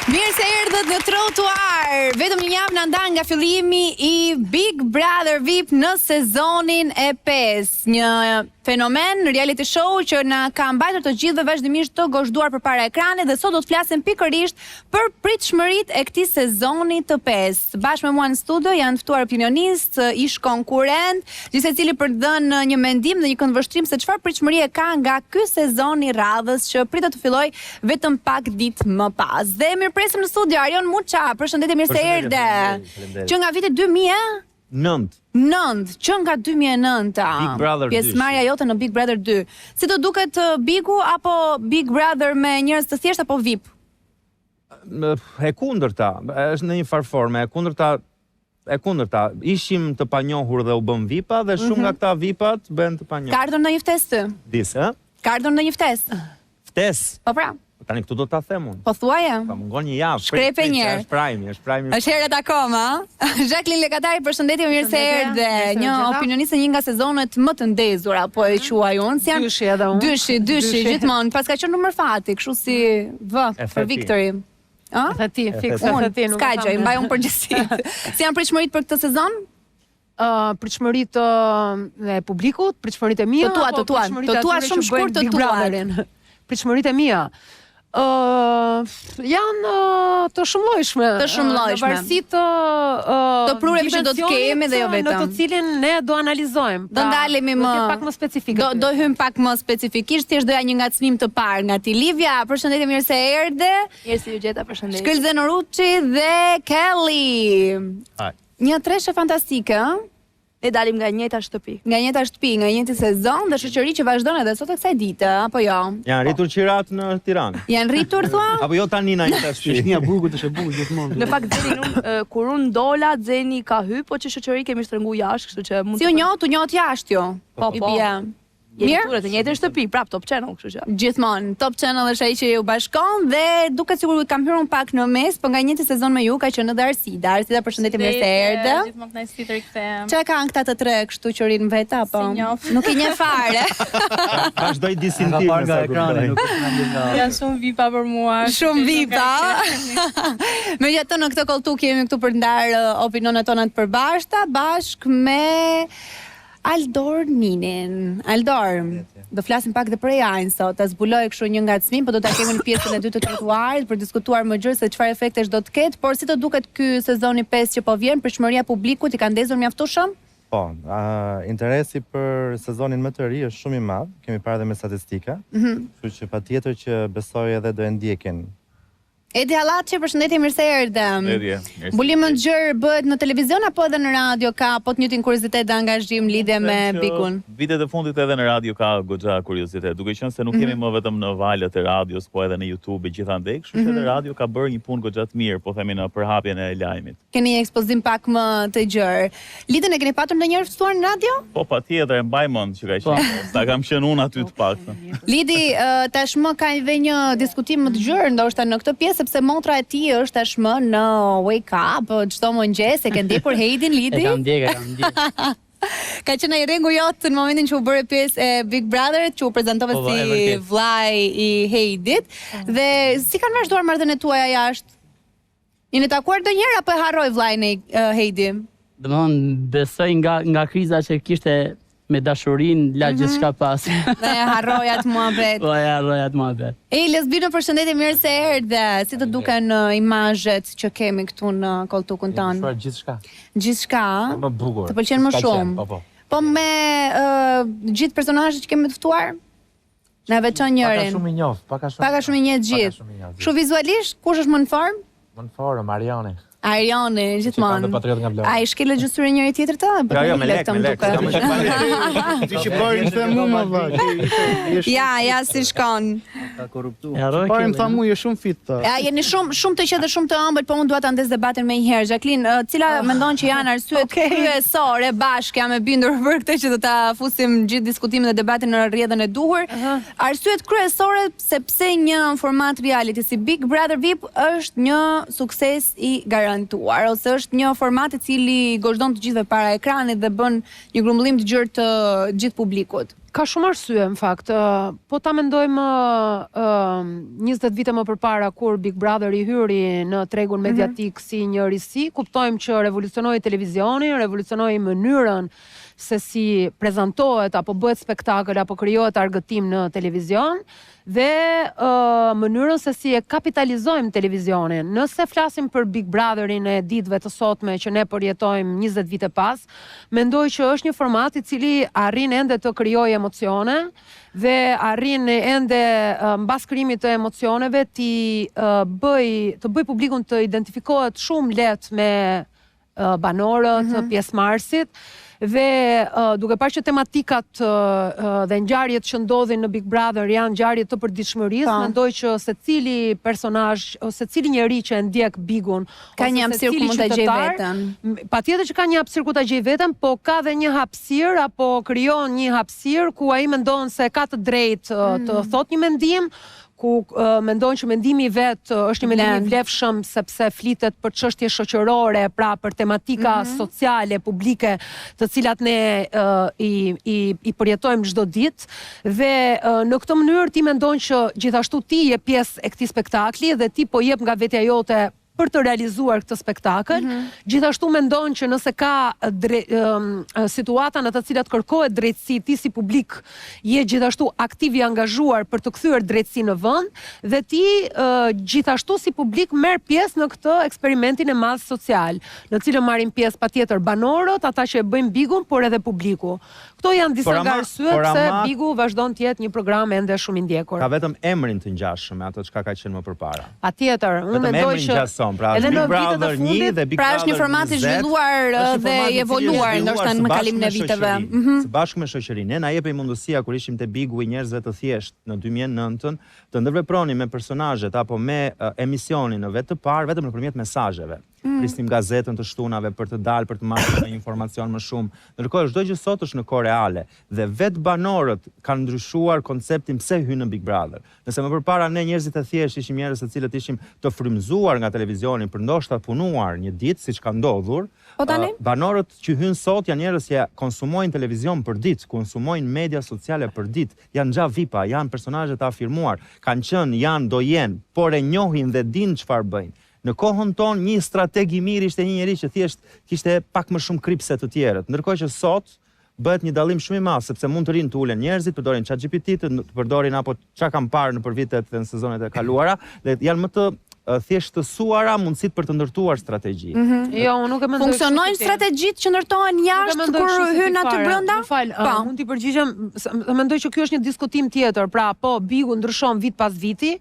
Mirë se erdhët në trotuar. Vetëm një javë na ndan nga fillimi i Big Brother VIP në sezonin e 5. Një fenomen, reality show që na ka mbajtur të gjithëve vazhdimisht të gozhduar përpara ekranit dhe sot do të flasim pikërisht për pritshmëritë e këtij sezoni të 5. Bashkë me mua në studio janë ftuar opinionistë, ish konkurrent, gjithsecili për të dhënë një mendim dhe një këndvështrim se çfarë pritshmërie ka nga ky sezon i radhës që pritet të fillojë vetëm pak ditë më pas. Dhe mirëpresim në studio Arion Muça. Përshëndetje, mirë se erdhe. Që nga viti 2009, që nga 2009, pjesëmarrja jote në Big Brother 2. Si të duket Bigu apo Big Brother me njerëz të thjeshtë apo VIP? E kundërta, është në një farë forme, e kundërta. Ishim të panjohur dhe u bëm VIP-a dhe shumë nga këta VIP-at bën të panjohur. Ka ardhur ndonjë ftesë ty? Disë, Ka ardhur ndonjë ftesë? Ftesë? Po pra. Tani këtu do ta them unë. Po thuaje? Pa mungon një javë. Shkrepe njerë. Është prajmi. Është herët akoma. Jacqueline Lekatari, përshëndetje, mirë se erdhe. Një opinioniste, një nga sezonet më të ndezura, po e quaj unë. Dyshi edhe unë. Dyshi, gjithmonë. Pas ka qenë numër fati, kështu si për Victory. Fati, fiks, fati. Ska gjë, mbaj unë përgjithësi. Si janë pritshmëritë për këtë sezon? Pritshmëritë e publikut, pritshmëritë e mia. Të tua shumë shkurt të tuarin. Pritshmëritë e mia. Janë të shumëllojshme. Në varësi të prureve që do të kemi dhe jo vetëm. Në të cilin ne do analizojmë. Do ndalemi më pak më specifike. Do hym pak më specifikisht, thjesht doja një ngacmim të parë nga ti. Livia, përshëndetje, mirë se erdhe. Mirë se ju gjeta, përshëndetje. Shkëlzen Oruçi dhe Kelly. Një treshe fantastike, ëh? Ne dalim nga njëjta shtëpi. Nga njëjta shtëpi, nga njëjti sezon dhe shoqëri që vazhdon edhe sot e kësaj dite, apo jo? Janë rritur qirat në Tiranë. Janë rritur, thua? Apo jo tani në njëta shtëpi. Shnia burgut është e bukur gjithmonë. Në fakt kur unë dola, Xeni ka hyrë, po që shoqëri kemi shtrëngu jashtë, kështu që mund Si u njohët jashtë jo? Po. Mirë? Jemi turët e njëjtën shtëpi, prap Top Channel, kështu që. Gjithmonë, Top Channel është ai që ju bashkon dhe duket sikur kam hyrë un pak në mes, po nga njëjti sezon me ju ka qenë edhe Arsida. Arsida, përshëndetje, mirë se erdhe. Gjithmonë kënaqësi të rikthehem. Çka kanë këta të tre kështu që rin vet apo? Nuk i njeh fare. Vazhdoi disintim nga ekrani, nuk është Janë shumë VIP-a për mua. Shumë VIP-a. Megjithatë në këtë kolltuk jemi këtu për ndar opinionet tona të përbashkëta bashkë me Aldor Ninin. Aldor, do flasim pak dhe për AI-n sot. Ta zbuloj kështu një ngacmim, po do ta kemi në pjesën e dytë të trotuarit për diskutuar më gjerë se çfarë efektesh do të ketë, por si të duket ky sezoni 5 që po vjen, pritshmëria e publikut i ka ndezur mjaftueshëm? Po, interesi për sezonin më të ri është shumë i madh, kemi parë edhe me statistika, kështu që patjetër që besoj edhe do e ndjekin. Edi Hallaçi, përshëndetje, mirë se erdhe. Mbulim të gjerë bëhet në televizion apo edhe në radio, ka po të njëjtin kuriozitet dhe angazhim lidhje me Bigun? Vitet e fundit edhe në radio ka goxha kuriozitet, duke qenë se nuk kemi më vetëm në valët e radios, po edhe në YouTube gjithandej, kështu që edhe radio ka bërë një punë goxha të mirë, po themi në përhapjen e lajmit. Keni një ekspozim pak më të gjerë. Lidhen e keni patur ndonjëherë ftuar në radio? Po patjetër, e mbaj mend që ka qenë. Ta kam qenë unë aty të paktën. Lidi, tashmë ka edhe një diskutim më të gjerë ndoshta në këtë pjesë sepse motra e tij është tashmë në Wake Up çdo mëngjes, e ke ndjekur Heidin, Lidi? E kam ndjekur. Ka qenë ai rrengu jot në momentin që u bëre pjesë e Big Brotherit, që u prezantove si vllai i Heidit, dhe si kanë vazhduar marrëdhëniet tuaja jashtë? Jeni takuar ndonjëherë apo e harroi vllain e Heidi? Domthon besoj nga kriza që kishte me dashurinë la gjithçka pas. Dhe e harroi atë muhabet. Po e harroi atë muhabet. Lesbino, përshëndetje, mirë se erdhe. Si të duken imazhet që kemi këtu në kolltukun tonë? Çfarë gjithçka? Gjithçka? Më bukur. Të pëlqen më shumë. Po me gjithë personazhet që kemi të ftuar? Na veçon njërin. Paka shumë i njoft, paka shumë i njeh gjithë. Kështu vizualisht, kush është më në formë? Më në formë, Ariani. Ariani, gjithmonë. Ai shkelë gjysmën njëri tjetër të? Jo, me lek. Ti që bëri më them mua vaj. Ja, si shkon. Ka korruptuar. Po më tha mua je shumë fit. Ja, jeni shumë të qetë dhe shumë të ëmbël, po unë dua ta ndes debatin më një herë. Jacqueline, cila mendon që janë arsyet kryesore bashkë jam e bindur për këtë që do ta fusim gjithë diskutimin dhe debatin në rrjedhën e duhur. Arsyet kryesore sepse një format reality si Big Brother VIP është një sukses i garantuar, ose është një format i cili gozhdon të gjithëve para ekranit dhe bën një grumbullim të gjerë të gjithë publikut. Ka shumë arsye, në fakt. Po ta mendojmë 20 vite më përpara kur Big Brother i hyri në tregun mediatik si një risi, kuptojmë që revolucionoi televizionin, revolucionoi mënyrën se si prezantohet apo bëhet spektakël apo krijohet argëtim në televizion dhe mënyrën se si e kapitalizojmë televizionin. Nëse flasim për Big Brotherin e ditëve të sotme që ne përjetojmë 20 vite pas, mendoj që është një format i cili arrin ende të krijojë emocione dhe arrin ende mbas krijimit të emocioneve të bëj publikun të identifikohet shumë lehtë me banorët, pjesëmarrësit. Dhe duke parë që tematikat dhe ngjarjet që ndodhin në Big Brother janë ngjarje të përditshmërisë, mendoj që secili personazh, secili njeri që e ndjek Bigun, ka një hapësirë ku mund ta gjej veten. Patjetër që ka një hapësirë ku ta gjej veten, po ka dhe një hapësirë apo krijon një hapësirë ku ai mendon se ka të drejtë të thotë një mendim, ku mendojnë që mendimi vet është një mendim i vlefshëm sepse flitet për çështje shoqërore, pra për tematika sociale, publike, të cilat ne i përjetojmë çdo ditë dhe në këtë mënyrë ti mendon që gjithashtu ti je pjesë e këtij spektakli dhe ti po jep nga vetja jote për të realizuar këtë spektakël. Gjithashtu mendon që nëse ka situata në të cilat kërkohet drejtësi, ti si publik je gjithashtu aktiv i angazhuar për të kthyer drejtësi në vend dhe ti gjithashtu si publik merr pjesë në këtë eksperimentin e madh social, në cilën marrin pjesë patjetër banorët, ata që e bëjnë Bigun, por edhe publiku. Këto janë disa nga arsyet pse Bigu vazhdon të jetë një program ende shumë i ndjekur. Ka vetëm emrin të ngjashëm me ato çka ka qenë më përpara. Patjetër, unë mendoj që edhe në vitet e fundit, pra është një format i zhvilluar dhe i evoluar ndoshta në kalimin e viteve. Së bashku me shoqërinë, ne na jepej mundësia kur ishim te Bigu i njerëzve të thjeshtë në 2009-ën të ndërvepronin me personazhet apo me emisionin në vetë të parë vetëm nëpërmjet mesazheve. Prisnim gazetën të shtunave për të dalë, për të marrë një informacion më shumë. Ndërkohë çdo gjë sot është në kohë reale dhe vetë banorët kanë ndryshuar konceptin pse hynë në Big Brother. Nëse më përpara ne njerëzit e thjeshtë ishim njerëz të cilët ishim të frymzuar nga televizioni për ndoshta punuar një ditë siç ka ndodhur, banorët që hynë sot janë njerëz që konsumojnë televizion për ditë, konsumojnë media sociale për ditë, janë xha VIP-a, janë personazhe të afirmuar, kanë qenë, janë dojen, por e njohin dhe dinë çfarë bëjnë. Në kohën tonë një strateg i mirë ishte një njeri që thjesht kishte pak më shumë krip se të tjerët. Ndërkohë që sot bëhet një dallim shumë i madh sepse mund të rinë të ulen njerëzit, përdorin ChatGPT, të përdorin apo çka kanë parë nëpër vitet dhe në sezonet e kaluara dhe janë më të thjeshtësuara mundësit për të ndërtuar strategji. Jo, unë nuk e mendoj. Funksionojnë strategjitë që ndërtohen jashtë kur hyn aty brenda? Mund t'i përgjigjem, mendoj që ky është një diskutim tjetër. Pra, po Bigu ndryshon vit pas viti,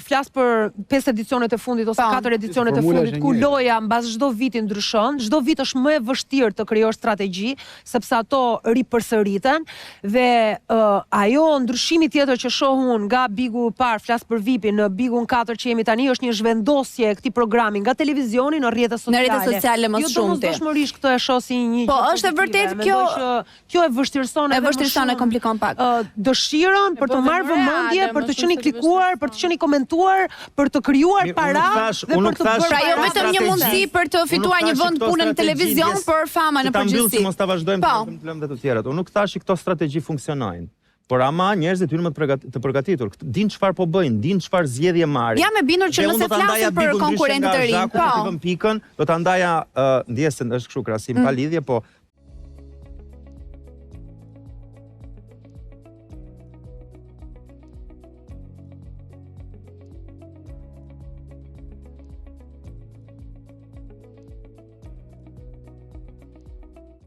flas për 5 edicionet e fundit ose 4 edicionet e fundit ku loja mbas çdo viti ndryshon, çdo vit është më e vështirë të krijosh strategji sepse ato ripërsëriten dhe ajo ndryshimi tjetër që shoh unë nga Bigu i parë, flas për VIP-in, në Bigun 4 që jemi tani është një zhvendosje e këtij programi nga televizioni në rrjetet sociale. Në rrjetet sociale më shumë. Domosdoshmërisht këtë e shoh si një. Po, është e vërtet kjo e vështirëson edhe më shumë. E kompllikon pak. Dëshirën për të marrë vëmendje, për të qenë klikuar, për të qenë komentuar, për të krijuar para dhe për të bërë. Pra jo vetëm një mundësi për të fituar një vend punë në televizion, por fama në përgjithësi. Mos ta vazhdojmë të lëmë të tjerat. Unë nuk thash që këto strategji funksionojnë. Por ama njerëzit hyn më të përgatitur, din çfarë po bëjnë, din çfarë zgjedhje marrin. Jam e bindur që nëse flasim për konkurrentë të rinj, po pikën, do ta ndaja ndjesën është kështu krahasim pa lidhje, po